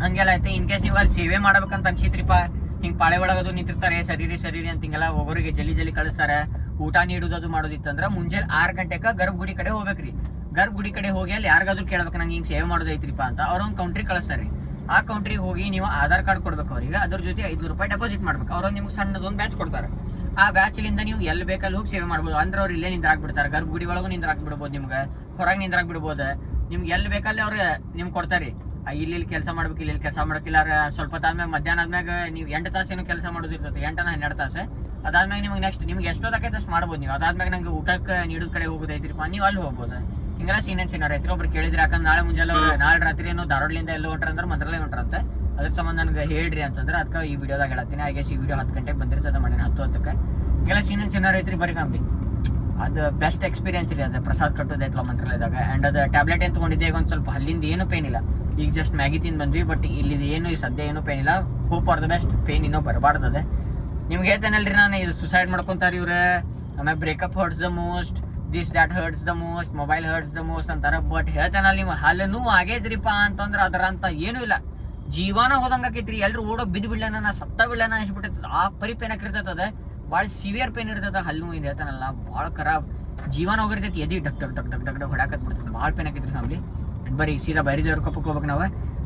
ಹಂಗೆಲ್ಲ ಐತೆ ಇನ್ ಕೇಸ್ ನೀವು ಅಲ್ಲಿ ಸೇವೆ ಮಾಡ್ಬೇಕಂತ ಅನ್ಸಿತ್ರಿಪ್ಪ ಹಿಂಗೆ ಪಾಳೆ ಒಳಗೆ ಅದು ನಿಂತಿರ್ತಾರೆ ಸರಿ ಅಂತ ಹಿಂಗೆಲ್ಲ ಒಬ್ಬರಿಗೆ ಜಲ್ದಿ ಕಳಿಸ್ತಾರೆ ಊಟ ನೀಡೋದು ಮಾಡೋದಿತ್ತಂದ್ರೆ ಮುಂಜಾನೆ 6 ಗಂಟೆಗೆ ಗರ್ಭಗುಡಿ ಕಡೆ ಹೋಗ್ಬೇಕ್ರಿ ಗರ್ಭಗುಡಿ ಕಡೆ ಹೋಗಿ ಅಲ್ಲಿ ಯಾರಿಗಾದ್ರೂ ಕೇಳ್ಬೇಕು ನಂಗೆ ಹಿಂಗೆ ಸೇವೆ ಮಾಡೋದೈತ್ರಿಪ್ಪ ಅಂತ ಅವ್ರೊಂದು ಕೌಂಟ್ರಿಗೆ ಕಳಿಸ್ತಾರೆ ಆ ಕೌಂಟ್ರಿಗೆ ಹೋಗಿ ನೀವು ಆಧಾರ್ ಕಾರ್ಡ್ ಕೊಡ್ಬೇಕು ಅವ್ರಿಗೆ ಅದ್ರ ಜೊತೆ 500 ರೂಪಾಯಿ ಡೆಪಾಸಿಟ್ ಮಾಡ್ಬೇಕು ಅವ್ರೊಂದು ನಿಮ್ಗೆ ಸಣ್ಣದೊಂದು ಬ್ಯಾಚ್ ಕೊಡ್ತಾರೆ ಆ ಬ್ಯಾಚ್ಲಿಂದ ನೀವು ಎಲ್ಲಿ ಬೇಕಲ್ಲಿ ಹೋಗಿ ಸೇವೆ ಮಾಡ್ಬೋದು ಅಂದ್ರೆ ಅವ್ರು ಇಲ್ಲೇ ನಿಂದ್ರಾಕ್ಬಿಡ್ತಾರೆ ಗರ್ಭಗುಡಿ ಒಳಗೂ ನಿಂದ್ರಾಕ್ಬಿಡ್ಬೋದು ನಿಮ್ಗೆ ಹೊರಗೆ ನಿಂದ್ರಾಕ್ಬಿಡ್ಬೋದು ನಿಮ್ಗೆ ಎಲ್ಲಿ ಬೇಕಲ್ಲಿ ಅವ್ರು ನಿಮ್ಗೆ ಕೊಡ್ತಾರೆ ಇಲ್ಲಿ ಕೆಲಸ ಮಾಡ್ಬೇಕು, ಇಲ್ಲಿ ಕೆಲಸ ಮಾಡಕ್ಕಿಲ್ಲ ಸ್ವಲ್ಪ ಹೊತ್ತಾದ್ಮ್ಯಾಗ ಮಧ್ಯಾಹ್ನ ಆದ್ಮ್ಯಾಗ ನೀವು 8 ತಾಸೇನೋ ಕೆಲಸ ಮಾಡೋದಿರ್ತದೆ, 8-12 ತಾಸು. ಅದಾದ್ಮ್ಯಾಗ ನಿಮ್ಗೆ ನೆಕ್ಸ್ಟ್ ನಿಮ್ಗೆ ಎಷ್ಟೊತ್ತಾಕೈತೆ ಅಷ್ಟು ಮಾಡ್ಬೋದು ನೀವು. ಅದಾದ್ಮ್ಯಾಗ ನಂಗೆ ಊಟಕ್ಕೆ ನೀಡೋದ್ ಕಡೆ ಹೋಗೋದೈತ್ರಿಪ್ಪ, ನೀವು ಅಲ್ಲಿ ಹೋಗ್ಬೋದು. ಹಿಂಗೆಲ್ಲ ಸೀನಿಯರ್ ಐತ್ರಿ. ಒಬ್ರು ಕೇಳಿದ್ರಿ, ಯಾಕಂದ್ರೆ ನಾಳೆ ಮುಂಜಾನೆ ನಾಳೆ ರಾತ್ರಿ ಏನೋ ಧಾರವಾಡಲಿಂದ ಎಲ್ಲೋ ಹೊಂಟ್ರ ಅಂದ್ರೆ ಮಂತ್ರಾಲಯ ಹೊಂಟ್ರಂತೆ. ಅದ್ರ ಸಂಬಂಧ ನನಗೆ ಹೇಳ್ರಿ ಅಂತಂದ್ರೆ ಅದಕ್ಕೆ ಈ ವಿಡಿಯೋದಾಗ ಹೇಳತ್ತೀನಿ. ಐ ಗೆಸ್ ಈ ವಿಡಿಯೋ 10 ಗಂಟೆಗೆ ಬಂದಿರ್ತದೆ, ಮಾಡೀನಿ 10:10ಕ್ಕೆ. ಹಿಂಗೆಲ್ಲ ಸೀನಿಯರ್ ಐತ್ರಿ ಬರೀ ಫ್ಯಾಮ್ಲಿ. ಅದು ಬೆಸ್ಟ್ ಎಕ್ಸ್ಪೀರಿಯನ್ಸ್ ಇದೆ. ಅದು ಪ್ರಸಾದ್ ಕಟ್ಟೋದೈತಲ್ಲ ಮಂತ್ರಾಲಯದಾಗ. ಆ್ಯಂಡ್ ಅದು ಟ್ಯಾಬ್ಲೆಟ್ ಏನು ತೊಗೊಂಡಿದ್ದೆ, ಈಗ ಒಂದು ಸ್ವಲ್ಪ ಅಲ್ಲಿಂದ ಏನೂ ಪೇನ್ ಇಲ್ಲ. ಈಗ ಜಸ್ಟ್ ಮ್ಯಾಗಿ ತಿಂದು ಬಂದ್ವಿ, ಬಟ್ ಇಲ್ಲಿ ಏನು ಈ ಸದ್ಯ ಏನೂ ಪೇನ್ ಇಲ್ಲ. Hope for the best, pain ಇನ್ನೂ ಬರಬಾರ್ದದೆ. ನಿಮ್ಗೆ ಹೇಳ್ತೇನಲ್ರಿ ನಾನು, ಇದು ಸುಸೈಡ್ ಮಾಡ್ಕೊತಾರೆ ಇವ್ರೆ, ಆಮೇಲೆ breakup hurts the most, this that hurts the most, mobile hurts the most ಅಂತಾರೆ. ಬಟ್ ಹೇಳ್ತೇನಲ್ಲ, ನೀವು ಹಲ್ಲೂ ಆಗೈತ್ರಿಪ್ಪ ಅಂತಂದ್ರೆ ಅದರ ಅಂತ ಏನೂ ಇಲ್ಲ. ಜೀವನ ಹೋದಂಗೆ ಆಕೈತ್ರಿ. ಎಲ್ಲರೂ ಓಡೋ ಬಿದ್ದು ಬಿಡ್ಲೇನ, ನಾ ಸತ್ತ ಬಿಡ್ಲೇನ ಅನ್ಸ್ಬಿಟ್ಟಿರ್ತದೆ. ಆ ಪರಿ ಪೇನ್ ಹಾಕಿರ್ತದೆ, ಭಾಳ ಸಿವಿಯರ್ ಪೇನ್ ಇರ್ತದೆ ಹಲ್ಲು ಇಂದ. ಹೇಳ್ತಾನಲ್ಲ ಭಾಳ ಖರಾಬ್ ಜೀವನ ಹೋಗಿರ್ತೈತಿ. ಎದಿ ಡಕ್ ಡಕ್ ಡಕ್ ಡಕ್ ಡಕ್ ಡಕ್ ಹೊಡಾಕತ್ ಬಿಡ್ತದೆ. ಭಾಳ ಪೇನ್ ಹಾಕೈತ್ರಿ ಫ್ಯಾಮ್ಲಿ. ಬರೀ ಸೀದಾ ಬೈರಿದೇವ್ರ ಕಪ್ಪಕ್ಕೆ ಹೋಗ್ಬೇಕು ನಾವು.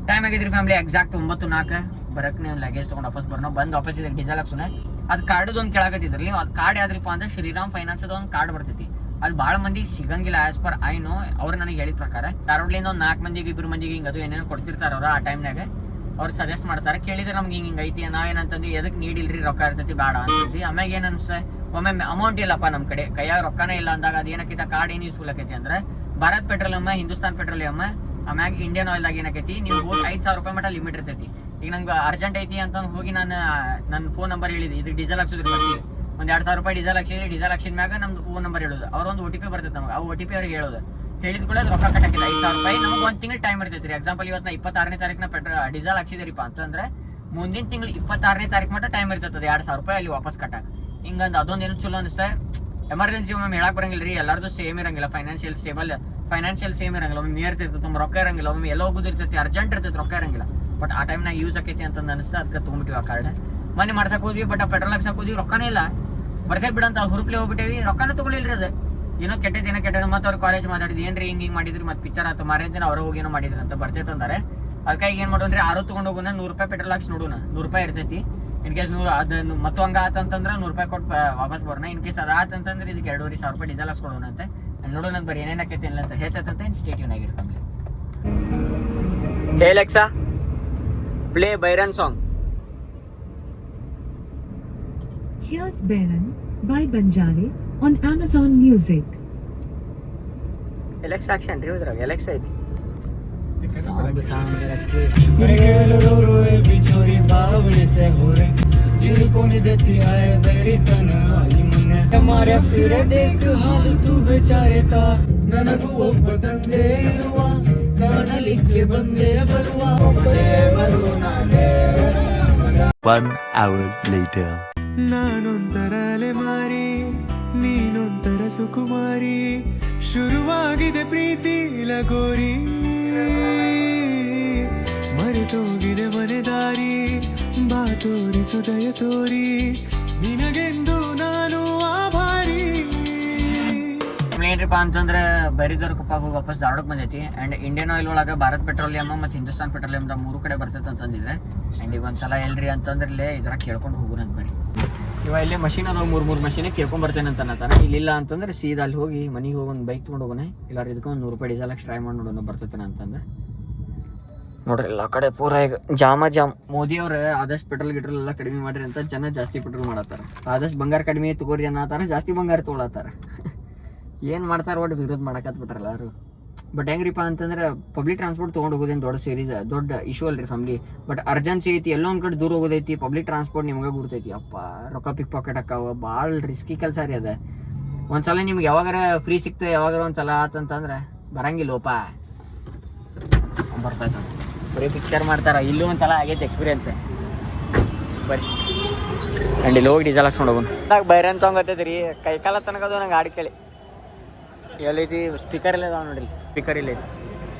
ಟೈಮ್ ಆಗಿದ್ರಿ ಫ್ಯಾಮ್ಲಿ ಎಕ್ಸಾಕ್ಟ್ 9:04 ಬರಕ್ಕೆ ನೀವು ಲಗೇಜ್ ತೊಗೊಂಡು ವಾಪಸ್ ಬರೋಣ. ಬಂದು ವಾಪಸ್ ಇದೆ ಡೀಸೆಲ್ ಹಾಕ್ಸೋಣ. ಅದು ಕಾರ್ಡದು ಒಂದು ಕೇಳಾಕತ್ತಿದ್ರಿ ನೀವು. ಅದು ಕಾರ್ಡ್ ಯಾವ್ದ್ರಿಪ್ಪ ಅಂದ್ರೆ ಶ್ರೀರಾಮ್ ಫೈನಾನ್ಸ್ ಅದು ಒಂದು ಕಾರ್ಡ್ ಬರ್ತೈತಿ. ಅಲ್ಲಿ ಭಾಳ ಮಂದಿ ಸಿಗಂಗಿಲ್ಲ. ಆಸ್ ಪರ್ ಐ ನೋ, ಅವ್ರು ನನಗೆ ಹೇಳಿದ ಪ್ರಕಾರ ಧಾರವಾಡಲಿಂದ ಒಂದು 4 ಮಂದಿಗೆ 2 ಮಂದಿಗೆ ಹಿಂಗೆ ಅದು ಏನೇನು ಕೊಡ್ತಿರ್ತಾರೆ ಅವ್ರು. ಆ ಟೈಮ್ನಾಗ ಅವ್ರು ಸಜೆಸ್ಟ್ ಮಾಡ್ತಾರೆ. ಕೇಳಿದ್ರೆ ನಮ್ಗೆ ಹಿಂಗೆ ಐತಿ, ನಾವೇನಂತಂದು ಎದಕ್ಕೆ ನೀಡಿಲ್ರಿ, ರೊಕ್ಕ ಇರ್ತೈತಿ ಬೇಡ ಅಂತಿದ್ವಿ. ಆಮ್ಯಾಗ ಏನು ಅನಿಸ್ತೆ, ಒಮ್ಮೆ ಅಮೌಂಟ್ ಇಲ್ಲಪ್ಪ ನಮ್ಮ ಕಡೆ, ಕೈಯಾಗ ರೊಕ್ಕನೇ ಇಲ್ಲ ಅಂದಾಗ ಅದು ಏನಕ್ಕೈತೆ ಕಾರ್ಡ್ ಏನು ಯೂಸ್ಫುಲ್ ಆಕೈತಿ ಅಂದ್ರೆ ಭಾರತ್ ಪೆಟ್ರೋಲಿಯಮ್, ಹಿಂದೂಸ್ತಾನ್ ಪೆಟ್ರೋಲಿಯಮ್, ಆಮ್ಯಾಗ ಇಂಡಿಯನ್ ಆಯಿಲ್ದಾಗ ಏನಕೈತಿ, ನೀವು ಹೋಗಿ 5,000 ರೂಪಾಯಿ ಮಟ್ಟ ಲಿಮಿಟ್ ಇರ್ತೈತಿ. ಈಗ ನಂಗೆ ಅರ್ಜೆಂಟ್ ಐತಿ ಅಂತಂದು ಹೋಗಿ ನಾನು ನನ್ನ ಫೋನ್ ನಂಬರ್ ಹೇಳಿದೆ, ಇದು ಡೀಸೆಲ್ ಹಾಕ್ಸೋದ್ರಿ ಬರ್ತೀವಿ, ಒಂದು 2,000 ರೂಪಾಯಿ ಡೀಸೆಲ್ ಹಾಕ್ಸಿದ್ರಿ. ಡೀಸೆಲ್ ಹಾಕ್ಸಿದ ಮ್ಯಾಗ ನಮ್ದು ಫೋನ್ ನಂಬರ್ ಹೇಳೋದು, ಅವ್ರೊಂದು OTP ಬರ್ತೈತೆ ನಮಗೆ. ಆ OTP ಅವ್ರಿಗೆ ಹೇಳೋದು, ಹೇಳಿದ ಕೂಡ ರೊಕ್ಕ ಕಟ್ಟಾಕಿಲ್ಲ 5,000 ರೂಪಾಯಿ. ನಮ್ಗೆ 1 ತಿಂಗಳು ಟೈಮ್ ಇರ್ತೈತಿ ರೀ. ಎಕ್ಸಾಂಪಲ್ ಇವತ್ತು ನಾ 26ನೇ ತಾರೀಕಿನ ಡೀಸೆಲ್ ಹಾಕ್ಸಿದಿರಿಪ್ಪ ಅಂತಂದ್ರೆ ಮುಂದಿನ ತಿಂಗಳು 26ನೇ ತಾರೀಕು ಮಟ್ಟ ಟೈಮ್ ಇರ್ತೈತದೆ 2,000 ರೂಪಾಯಿ ಅಲ್ಲಿ ವಾಪಸ್ ಕಟ್ಟಾಕ. ಹಿಂಗಂದು ಅದೊಂದು ಏನು ಚಲೋ ಅನಿಸ್ತಾ. ಎಮರ್ಜೆನ್ಸಿ ಒಮ್ಮೆ ಹೇಳಕ್ ಬರಂಗಿಲ್ಲ ರೀ, ಎಲ್ಲರದು ಸೇಮ್ ಇರಂಗಿಲ್ಲ. ಫೈನಾನ್ಷಿಯಲ್ ಸೇಮ್ ಇರಂಗಿಲ್ಲ. ಒಮ್ಮೆ ಇರ್ತಿರ್ತದೆ, ತುಂಬ ರೊಕ್ಕ ಇರಂಗಿಲ್ಲ. ಒಮ್ಮೆ ಎಲ್ಲ ಹೋಗೋದಿರ್ತೈತಿ, ಅರ್ಜೆಂಟ್ ಇರ್ತೈತಿ, ರೊಕ್ಕ ಇರಂಗಿಲ್ಲ. ಬಟ್ ಆ ಟೈಮ್ನಾಗ ಯೂಸ್ ಆಕೈತಿ ಅಂತಂದು ಅನಿಸ್ತಾ, ಅದಕ್ಕೆ ತೊಗೊಂಬಿಟ್ಟಿವಿ ಆ ಕಾರ್ಡ್. ಮನೆ ಮಾಡ್ಸಕ್ಕೆ ಹೋದ್ವಿ, ಬಟ್ ಆ ಪೆಟ್ರೋಲ್ ಹಾಕ್ಸಕ್ಕೆ ಹೋದ್ವಿ, ರೊಕ್ಕನೇ ಇಲ್ಲ. ಬರ್ತೈತೆ ಬಿಡಂತ ಹುರುಪ್ಲೆ ಹೋಗ್ಬಿಟ್ಟೇವಿ, ರೊಕ್ಕನೇ ತೊಗೊಳಿಲ್ರಿ. ಅದು ಏನೋ ಕೆಟ್ಟದ್ದು. ಮತ್ತು ಅವ್ರು ಕಾಲೇಜ್ ಮಾತಾಡಿದ್ವಿ, ಏನ್ರಿ ಹಿಂಗೆ ಮಾಡಿದ್ರಿ, ಮತ್ತೆ ಪಿಕ್ಚರ್ ಆಯ್ತು ಮಾರೇ ದಿನ ಅವ್ರು ಹೋಗಿ ಏನೋ ಮಾಡಿದ್ರಿ ಅಂತ ಬರ್ತೈತೆ ಅಂತಾರೆ. ಅದಕ್ಕೆ ಏನು ಮಾಡೋಣ್ರಿ, 6 ತೊಗೊಂಡು ಹೋಗೋಣ, 100 ರೂಪಾಯಿ ಪೆಟ್ರೋಲ್ ಹಾಕ್ಸಿ ನೋಡೋಣ. 100 ರೂಪಾಯಿ ಇರ್ತೈತಿ. ಇನ್ ಕೇಸ್ 100 ಅದನ್ನು ಮತ್ತು ಹಂಗೆ ಆತಂತಂದ್ರೆ 100 ರೂಪಾಯಿ ಕೊಟ್ಟು ವಾಪಸ್ ಬರೋಣ. ಇನ್ ಕೇಸ್ ಅದು ಆತಂತಂದ್ರೆ ಇದಕ್ಕೆ 2,500 ರೂಪಾಯಿ ಡೀಸೆಲ್ ಹಾಕ್ಸ್ಕೊಡೋಣ ಅಂತ ನೋಡೋಣ. ಅಂತ ಬರೀ ಏನೇನು ಆಕೈತಿ ಇಲ್ಲ ಅಂತ ಹೇಳ್ತೈತಂತೆ. ಸ್ಟೇಟ್ಯೂನ್ ಆಗಿರೋ family. Hey Alexa, play Byron song. Here's Baron by Banjari on Amazon Music. ಎಲೆಕ್ಸ್ ಆಕ್ಷನ್ ರೀ, ಇದ್ರಾಗ ಎಲೆಕ್ಸ್ ಐತಿ. ನನಗೂ ಒಬ್ಬ ತಂದೆ ಇರುವ, ಕಾಣಲಿಕ್ಕೆ ಬಂದೇ ಬರುವ, 1 hour later. ನಾನೊಂಥರ ಅಲೆಮಾರಿ, ನೀನೊಂಥರ ಸುಕುಮಾರಿ, ಶುರುವಾಗಿದೆ ಪ್ರೀತಿ ಲಗೋರಿ, ಮರೆತೋಗಿದೆ ಮನೆದಾರಿ, ಬಾ ತೋರಿಸು ದಯ ತೋರಿ, ನಿನಗೆಂದು ನಾನು ಆಭಾರಿ. ಏನ್ರಿಪ್ಪ ಅಂತಂದ್ರೆ ಬೈರಿದವ್ರ ಕುಪ್ಪಾಗ ಹೋಗಿ ವಾಪಸ್ ಧಾರವಾಡಕ್ಕೆ ಬಂದೈತಿ. ಆ್ಯಂಡ್ ಇಂಡಿಯನ್ ಆಯಿಲ್ ಒಳಗೆ ಭಾರತ್ ಪೆಟ್ರೋಲಿಯಮ್ ಮತ್ತು ಹಿಂದೂಸ್ತಾನ್ ಪೆಟ್ರೋಲಿಯಮ್ದ 3 ಕಡೆ ಬರ್ತೈತೆ ಅಂತಂದಿದೆ. ಆ್ಯಂಡ್ ಈಗ ಒಂದ್ಸಲ ಎಲ್ರಿ ಅಂತಂದ್ರೆ ಇಲ್ಲೇ ಇದ್ರಾಗ ಕೇಳ್ಕೊಂಡು ಹೋಗೋಣ ಅಂತ ಬರೀ. ಇವಾಗ ಇಲ್ಲೇ ಮಷೀನ್ ಅದಾವ, 3 ಮಷೀನಿಗೆ ಕೇಳ್ಕೊಂಡು ಬರ್ತೇನೆ ಅಂತ ಅನ್ನತಾನೆ. ಇಲ್ಲಿಲ್ಲ ಅಂತಂದ್ರೆ ಸೀದಾ ಅಲ್ಲಿ ಹೋಗಿ ಮನೆಗೆ ಹೋಗಿ ಒಂದು ಬೈಕ್ ತೊಗೊಂಡು ಹೋಗೋಣ. ಇಲ್ಲ ಇದಕ್ಕೆ ಒಂದು 100 ರೂಪಾಯಿ ಡೀಸೆಲ್ ಹಾಕಿ ಟ್ರೈ ಮಾಡಿ ನೋಡೋಣ ಬರ್ತೈತೇನೆ ಅಂತಂದು. ನೋಡ್ರಿ ಎಲ್ಲ ಕಡೆ ಪೂರ ಈಗ ಜಾಮ್. ಮೋದಿ ಅವ್ರು ಆದಷ್ಟು ಪೆಟ್ರೋಲ್ ಎಲ್ಲ ಕಡಿಮೆ ಮಾಡ್ರಿ ಅಂತ ಜನ ಜಾಸ್ತಿ ಪೆಟ್ರೋಲ್ ಮಾಡತ್ತಾರ. ಆದಷ್ಟು ಬಂಗಾರ ಕಡಿಮೆ ತಗೋರಿ ಅನ್ನತ್ತಾರ, ಜಾಸ್ತಿ ಬಂಗಾರ ತೊಗೊಳತ್ತಾರ. ಏನು ಮಾಡ್ತಾರೆ ಒಟ್ಟು ವಿರೋಧ ಮಾಡಕತ್ಬಿಟ್ರಲ್ಲ ಯಾರು. ಬಟ್ ಹೆಂಗ್ರಿಪ್ಪ ಅಂತಂದ್ರೆ ಪಬ್ಲಿಕ್ ಟ್ರಾನ್ಸ್ಪೋರ್ಟ್ ತೊಗೊಂಡು ಹೋಗೋದೇನು ದೊಡ್ಡ ಇಶ್ಯೂ ಅಲ್ರಿ ಫ್ಯಾಮ್ಲಿ. ಬಟ್ ಅರ್ಜೆನ್ಸಿ ಐತಿ, ಎಲ್ಲೋ ಒಂದು ಕಡೆ ದೂರ ಹೋಗೋದೈತಿ, ಪಬ್ಲಿಕ್ ಟ್ರಾನ್ಸ್ಪೋರ್ಟ್ ನಿಮ್ಗೆ ಗುರ್ತೈತಿ. ಅಪ್ಪ ರೊಕ್ಕ ಪಿಕ್ ಪಾಕೆಟ್ ಹಾಕಾವ, ಭಾಳ ರಿಸ್ಕಿ ಕೆಲಸ ರೀ ಅದ. ಒಂದ್ಸಲ ನಿಮ್ಗೆ ಯಾವಾಗಾರ ಫ್ರೀ ಸಿಕ್ತೆ, ಯಾವಾಗಾರ ಒಂದ್ಸಲ ಆತಂತಂದ್ರೆ ಬರಂಗಿಲ್ಲೋಪ, ಬರ್ತೈತೆ. ಬರೀ ಪಿಕ್ಚರ್ ಮಾಡ್ತಾರೆ. ಇಲ್ಲೂ ಒಂದ್ಸಲ ಆಗೈತೆ ಎಕ್ಸ್ಪೀರಿಯನ್ಸ್. ಬರೀ ಆ್ಯಂಡ್ ಇಲ್ಲಿ ಹೋಗಿ ಡೀಸೆಲ್ ಹಾಕ್ಸ್ಕೊಂಡು ಹೋಗೋಣ. ಬೈರನ್ ಸಾಂಗ್ ಹತ್ತೈತೆ ರೀ, ಕೈಕಾಲ ತನಕದು ನಂಗೆ ಹಾಡು ಕೇಳಿ. ಎಲ್ಲೈತಿ ಸ್ಪೀಕರ್ ಇಲ್ಲ ಅದಾವ ನೋಡ್ರಿ, ಸ್ಪೀಕರ್ ಇಲ್ಲ ಐತಿ.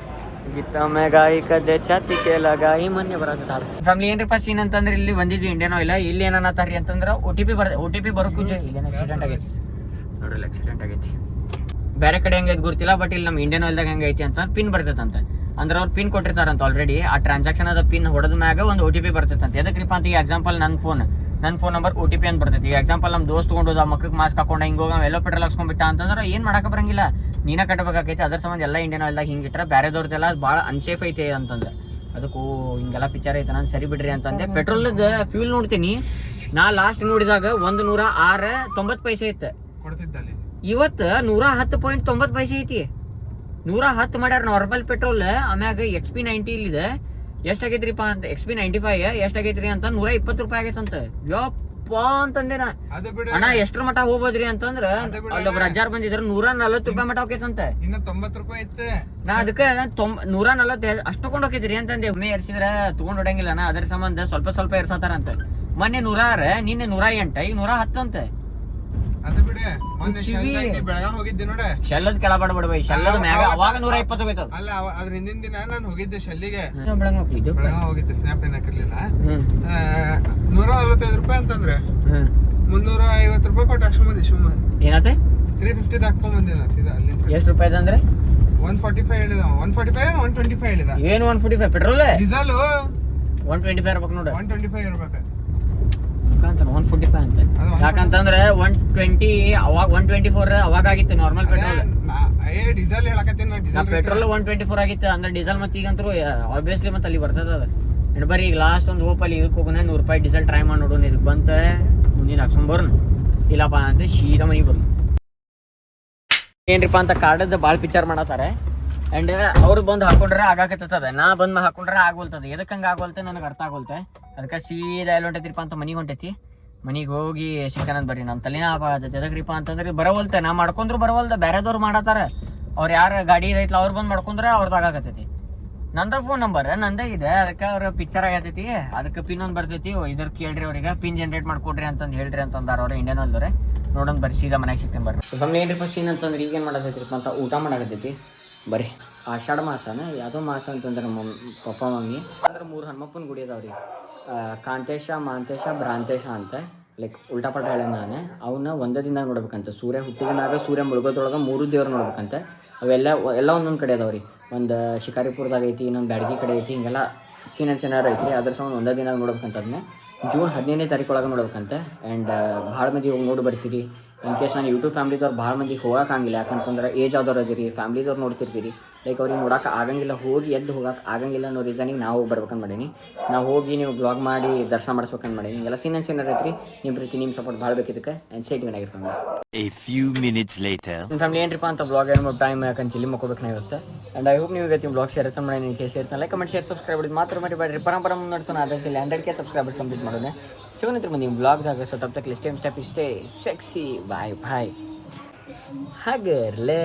ಗೀತ ಮೇ ಗಾಯಿ ಕದ್ದೆ ಛಾತಿ ಕೇಳಗಾಯಿ ಮೊನ್ನೆ ಬರತ್ತೆ ಹಾಡು. ಫ್ಯಾಮ್ಲಿ ಏನ್ರಿಪ್ಪ ಸೀನ್ ಅಂತಂದ್ರೆ ಇಲ್ಲಿ ಬಂದಿದ್ವಿ ಇಂಡಿಯನ್ ಆಯಿಲ್. ಇಲ್ಲಿ ಏನನ್ನತ್ತಾರಿ ಅಂತಂದ್ರೆ OTP ಬರೋಕ್ಕೂ ಇಲ್ಲೇನು ಆಕ್ಸಿಡೆಂಟ್ ಆಗೈತಿ ನೋಡ್ರಿ, ಆಕ್ಸಿಡೆಂಟ್ ಆಗೈತಿ. ಬೇರೆ ಕಡೆ ಹೆಂಗೈತಿ ಗೊತ್ತಿಲ್ಲ, ಬಟ್ ಇಲ್ಲಿ ನಮ್ಮ ಇಂಡಿಯನ್ ಆಯಿಲ್ದಾಗ ಹೆಂಗೈತಿ ಅಂತ ಪಿನ್ ಬರ್ತೈತಂತೆ. ಅಂದ್ರೆ ಅವ್ರು ಪಿನ್ ಕೊಟ್ಟಿರ್ತಾರಂತ ಆಲ್ರೆಡಿ. ಆ ಟ್ರಾನ್ಸಾಕ್ಷನ್ ಅದ ಪಿನ್ ಹೊಡೆದ ಮ್ಯಾಗ ಒಂದು OTP ಬರ್ತೈತಂತೆ. ಎದಕ್ರಿಪ್ಪ ಅಂತ ಈಗ ಎಕ್ಸಾಂಪಲ್ ನನ್ನ ಫೋನ್ ನಂಬರ್ OTP ಅಂತ ಬರ್ತೈತಿ. ಈಗ ಎಕ್ಸಾಂಪಲ್ ನಮ್ಮ ದೋಸ್ತ್ ತೊಗೊಂಡು ಮಕ್ಕಕ್ಕೆ ಮಾಸ್ಕ್ ಹಾಕೊಂಡು ಹಿಂಗೆ ಹೋಗಿ ಎಲ್ಲೋ ಪೆಟ್ರೋಲ್ ಹಾಕ್ಸ್ಕೊಂಡ್ಬಿಟ್ಟ ಅಂತಂದ್ರೆ ಏನು ಮಾಡಕ್ಕೆ ಬರಂಗಿಲ್ಲ, ನೀನೇ ಕಟ್ಟಬೇಕಾಗೈತಿ. ಅದ್ರ ಸಂಬಂಧ ಎಲ್ಲ ಇಂಡಿಯನ್ ಆಯಿಲ್ದಾಗ ಹಿಂಗೆ ಇಟ್ಟರೆ ಬೇರೆದವ್ರದ್ದೆಲ್ಲ ಭಾಳ ಅನ್ಸೇಫ್ ಐತೆ ಅಂತಂದ್ರೆ. ಅದಕ್ಕೂ ಹಿಂಗೆಲ್ಲ ಪಿಕ್ಚರ್ ಐತೆ ನಾನು ಸರಿ ಬಿಡ್ರಿ ಅಂತಂದೆ. ಪೆಟ್ರೋಲ್ದ ಫ್ಯೂಲ್ ನೋಡ್ತೀನಿ, ನಾ ಲಾಸ್ಟ್ ನೋಡಿದಾಗ 106.90 ಐತೆ. ಇವತ್ತು 110.90 ಐತಿ. 110 ಮಾಡ್ಯಾರ ನಾರ್ಮಲ್ ಪೆಟ್ರೋಲ್. ಆಮ್ಯಾಗ XP90 ಇಲ್ಲಿದೆ ಎಷ್ಟಾಗೈತ್ರಿಪ್ಪ ಅಂತ, XP95 ಎಷ್ಟಾಗೈತ್ರಿ ಅಂತ 120 ರೂಪಾಯಿ ಆಗೈತಂತ. ಯಪ್ಪ ಅಂತಂದೆ ನಾ. ಅಣ್ಣ ಎಷ್ಟ್ರ ಮಟ ಹೋಗ್ಬೋದ್ರಿ ಅಂತಂದ್ರ ಅಲ್ಲೊಬ್ರು ಅಜ್ಜಾರ್ ಬಂದಿದ್ರು 140 ರೂಪಾಯಿ ಮಟ ಹೋಗೈತಂತೆ. ನಾ ಅದಕ್ಕೆ 140 ಅಷ್ಟು ತಗೊಂಡ್ ಹೋಗೈತ್ರಿ ಅಂತಂದೆ. ಒಮ್ಮೆ ಎರ್ಸಿದ್ರ ತಗೊಂಡ್ ಹೊಡಂಗಿಲ್ಲ ನಾ, ಅದ್ರ ಸಂಬಂಧ ಸ್ವಲ್ಪ ಎರ್ಸತಾರಂತ. ಮೊನ್ನೆ 106, ನಿನ್ನೆ 108, ಈಗ 110 ಅಂತೆ. ಶೆಲ್ಲದ್ ಕೆಳಬಡ ಬಿಡ್ಬೈ, ಶೆಲ್ಲದ ಮ್ಯಾಗ ಅವಾಗ 120 ಹೋಗೈತ. ಅಲ್ಲ ಅದ್ರ ಹಿಂದಿನ ದಿನ ನಾನು ಹೋಗಿದ್ದೆ ಶೆಲ್ಲಿಗೆ, ಬೆಳಗಾವ್ ಹೋಗಿದ್ದೆ. ಸ್ನ್ಯಾಪ್ ಏನ್ ಹಾಕಿರ್ಲಿಲ್ಲ. 145 ರೂಪಾಯಿ ಅಂತಂದ್ರೆ 350 ರೂಪಾಯಿ ಕೊಟ್ಟು ಅಷ್ಟು ಮಂದಿ ಶಿವಮ ಏನತ್ತೆ 350 ಹಾಕೊಂಡ್ ಬಂದಿಲ್ಲ ಸೀದಾ ಅಲ್ಲಿ. ಎಷ್ಟು ರೂಪಾಯಿ ಅಂದ್ರೆ 145 ಹೇಳಿದ. 145 125 ಹೇಳಿದ. ಏನು 145 ಪೆಟ್ರೋಲ್? ಡೀಸೆಲ್ 125 ಇರ್ಬೇಕು ನೋಡ. 125 ಇರ್ಬೇಕು. 145 ಅಂತ ಯಾಕಂತಂದ್ರೆ 120 ಅವಾಗ 124 ಅವಾಗ ಆಗಿತ್ತು ನಾರ್ಮಲ್ ಪೆಟ್ರೋಲ್. ಡೀಸೆಲ್ ಹೇಳಕತ್ತೀನಿ ನಾ. ಪೆಟ್ರೋಲ್ 124 ಆಗಿತ್ತು ಅಂದ್ರೆ ಡೀಸೆಲ್. ಮತ್ತೆ ಈಗಂತೂ ಆಬ್ವಿಯಸ್ಲಿ ಮತ್ತೆ ಅಲ್ಲಿ ಬರ್ತದ ಅದ. ಬರೀ ಈಗ ಲಾಸ್ಟ್ ಒಂದು ಹೋಪಲ್ಲಿ ಇದಕ್ಕೆ ಹೋಗೋಣ, 100 ರೂಪಾಯಿ ಡೀಸೆಲ್ ಟ್ರೈ ಮಾಡಿ ನೋಡೋಣ. ಇದಕ್ಕೆ ಬಂತ ಮುಂದಿನ ಹಾಕ್ಸ್ಕೊಂಬರೋಣ, ಇಲ್ಲಪ್ಪ ಅಂತ ಸೀದಾ ಮನೆಗೆ ಬರೋಣ. ಏನ್ರಿಪ್ಪ ಅಂತ ಕಾರ್ಡದ ಭಾಳ ಪಿಕ್ಚರ್ ಮಾಡತ್ತಾರೆ. ಆ್ಯಂಡ್ ಅವ್ರು ಬಂದು ಹಾಕೊಂಡ್ರೆ ಆಗಾಕತ್ತದ, ನಾ ಬಂದು ಹಾಕೊಂಡ್ರೆ ಆಗೋಲ್ತದ. ಎದಕ್ಕೆ ಹಂಗೆ ಆಗೋಲ್ತೆ ನನಗೆ ಅರ್ಥ ಆಗೋಲ್ತೆ. ಅದಕ್ಕೆ ಸೀದಾ ಎಲ್ಲಿ ಹೊಂಟೈತಿರಿಪ್ಪ ಅಂತ ಮನೆಗೆ ಹೊಂಟೈತಿ. ಮನೆಗೆ ಹೋಗಿ ಶಿಕ್ಷಣದ ಬರ್ರಿ, ನಮ್ಮ ತಲೆನ ಆತೈತಿ. ಎದಕ್ರಿಪ್ಪ ಅಂತಂದ್ರೆ ಬರವಲ್ತೆ, ನಾ ಮಾಡ್ಕೊಂಡ್ರು ಬರವಲ್ದ, ಬೇರೆದವ್ರು ಮಾಡತ್ತಾರ. ಅವ್ರು ಯಾರು ಗಾಡಿ ಐತ್ಲ ಅವ್ರು ಬಂದು ಮಾಡ್ಕೊಂಡ್ರೆ ಅವ್ರದ್ದು ಆಗಾಕತ್ತೈತಿ. ನಂದ ಫೋನ್ ನಂಬರ್ ನಂದೇ ಇದೆ, ಅದಕ್ಕೆ ಅವ್ರ ಪಿಕ್ಚರ್ ಆಗತೈತಿ. ಅದಕ್ಕೆ ಪಿನ್ ಒಂದು ಬರ್ತೈತಿ, ಇದ್ರ ಕೇಳ್ರಿ ಅವ್ರಿಗೆ ಪಿನ್ ಜನರೇಟ್ ಮಾಡ್ಕೊಡ್ರಿ ಅಂತಂದು ಹೇಳ್ರಿ ಅಂತಂದಾರ ಅವ್ರು ಇಂಡಿಯನ್ ಅಲ್ದವ್ರೆ. ನೋಡೋಣ ಬರ್ರಿ, ಸೀದಾ ಮನೆಗೆ ಸಿಗ್ತೇನೆ ಬರ್ರಿ. ಸುಮ್ಮನೆ ಏನ್ರಿಪ್ಪ ಸೀನ್ ಅಂತಂದ್ರೆ ಈಗೇನು ಮಾಡತೈತ್ರಿಪ್ಪ ಅಂತ ಊಟ ಮಾಡಾಕತ್ತೈತಿ. ಬರ್ರಿ ಆಷಾಢ ಮಾಸನ ಯಾವುದೋ ಮಾಸ ಅಂತಂದ್ರೆ ನಮ್ಮ ಪಪ್ಪ ಮಮ್ಮಿ ಅಂದ್ರೆ 3 ಹನುಮಪ್ಪನ ಗುಡಿ ಅದಾವ್ರಿ. ಕಾಂತೇಶ, ಮಾಂತೇಶ, ಭ್ರಾಂತೇಶ ಅಂತ ಲೈಕ್ ಉಲ್ಟಾ ಪಲ್ಟ ಹೇಳ ನಾನು. ಅವನ್ನ ಒಂದೇ ದಿನ ನೋಡ್ಬೇಕಂತ. ಸೂರ್ಯ ಹುಟ್ಟಿದ ಸೂರ್ಯ ಮುಳುಗೋದ್ರೊಳಗೆ 3 ದೇವ್ರು ನೋಡ್ಬೇಕಂತ. ಅವೆಲ್ಲ ಒಂದೊಂದು ಕಡೆ ಅದಾವ್ರಿ. ಒಂದು ಶಿಕಾರಿಪುರದಾಗ ಐತಿ, ಇನ್ನೊಂದು ಬ್ಯಾಡಗಿ ಕಡೆ ಐತಿ. ಹಿಂಗೆಲ್ಲ ಸೀನಿಯರ್ ಐತ್ರಿ. ಅದ್ರ ಸಂಬಂಧ ಒಂದೇ ದಿನ ನೋಡ್ಬೇಕಂತ. ಅದನ್ನ ಜೂನ್ 15ನೇ ತಾರೀಕು ಒಳಗೆ ನೋಡ್ಬೇಕಂತ. ಆ್ಯಂಡ್ ಭಾಳ ಮಂದಿ ಹೋಗಿ ನೋಡಿ ಬರ್ತೀರಿ. ಇನ್ ಕೇಸ್ ನಾನು ಯೂಟ್ಯೂಬ್ ಫ್ಯಾಮ್ಲಿದವ್ರು ಭಾಳ ಮಂದಿ ಹೋಗೋಕ್ಕಾಗಿಲ್ಲ, ಯಾಕಂತಂದ್ರೆ ಏಜ್ ಆದವ್ರು ಅದಿರಿ, ಫ್ಯಾಮ್ಲಿದವ್ರು ನೋಡ್ತಿರ್ತೀರಿ. ಲೈಕ್ ಅವ್ರಿಗೆ ನೋಡೋಕೆ ಆಗಂಗಿಲ್ಲ, ಹೋಗಿ ಎದ್ದು ಹೋಗೋಕೆ ಆಗಂಗಿಲ್ಲ ಅನ್ನೋ ರೀಸನಿಗೆ ನಾವು ಬರ್ಬೇಕಂತ ಮಾಡೀನಿ. ನಾವು ಹೋಗಿ ನೀವು ಬ್ಲಾಗ್ ಮಾಡಿ ದರ್ಶನ ಮಾಡಿಸ್ಬೇಕಂತ ಮಾಡೀನಿ. ಹಿಂಗೆಲ್ಲ ಸೀನಿಯರ್ ಐತ್ರಿ. ನಿಮ್ಮ ಪ್ರೀತಿ, ನಿಮ್ಮ ಸಪೋರ್ಟ್ ಭಾಳ ಬೇಕಿದ್ದಕ್ಕೆ ಆ್ಯಂಡ್ ಸೈಡ್ಗೆ ಆಗಿರ್ಕೊಂಡು. A few minutes later. ನಿಮ್ಮ ಫ್ಯಾಮಿಲಿ ಏನ್ರಿಪ್ಪ ಅಂತ ಬ್ಲಾಗ್ ಏನು ಟೈಮ್ ಯಾಕಂತ ಚಿಲ್ಲಿ ಮಕ್ಕೋಬೇಕು ಇರುತ್ತೆ. ಆ್ಯಂಡ್ ಐ ಹೋಪ್ ನೀವು ಇವತ್ತು ಬ್ಲಾಗ್ ಶೇರ್ ಇರ್ತಾನೆ ಮಾಡಿ. ನೀವು ಸೇರ್ತಾನೆ ಲೈಕ್ ಕಮೆಂಟ್ ಶೇರ್ ಸಬ್ಸ್ಕ್ರೈಬ್ ಮಾಡಿದ್ದು ಮಾತ್ರ ಮರಿಬೇಡ್ರಿ. ಪರಂಪರ ಮುಂದುವರ್ಸೋಣ. ಅದರಲ್ಲಿ 100K ಸಬ್ಸ್ಕ್ರೈಬರ್ಸ್ ಕಂಪ್ಲೀಟ್ ಮಾಡೋಣ. ಶಿವನಂತರ ನಿಮ್ಮ ಬ್ಲಾಗ್ದಾಗ. ಸೊ ತಪ್ಪ ತಕ್ಕ ಸ್ಟೆಪ್ ಇಷ್ಟೇ ಸೆಕ್ಸಿ. ಬಾಯ್ ಬಾಯ್ ಹಾಗರ್ಲೆ.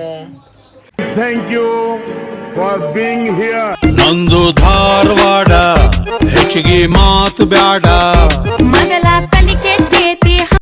Thank you for being here. ನಂದು ಧಾರವಾಡ ಹೆಚ್ಚಿಗೆ ಮಾತು ಬ್ಯಾಡ. ಮೊದಲ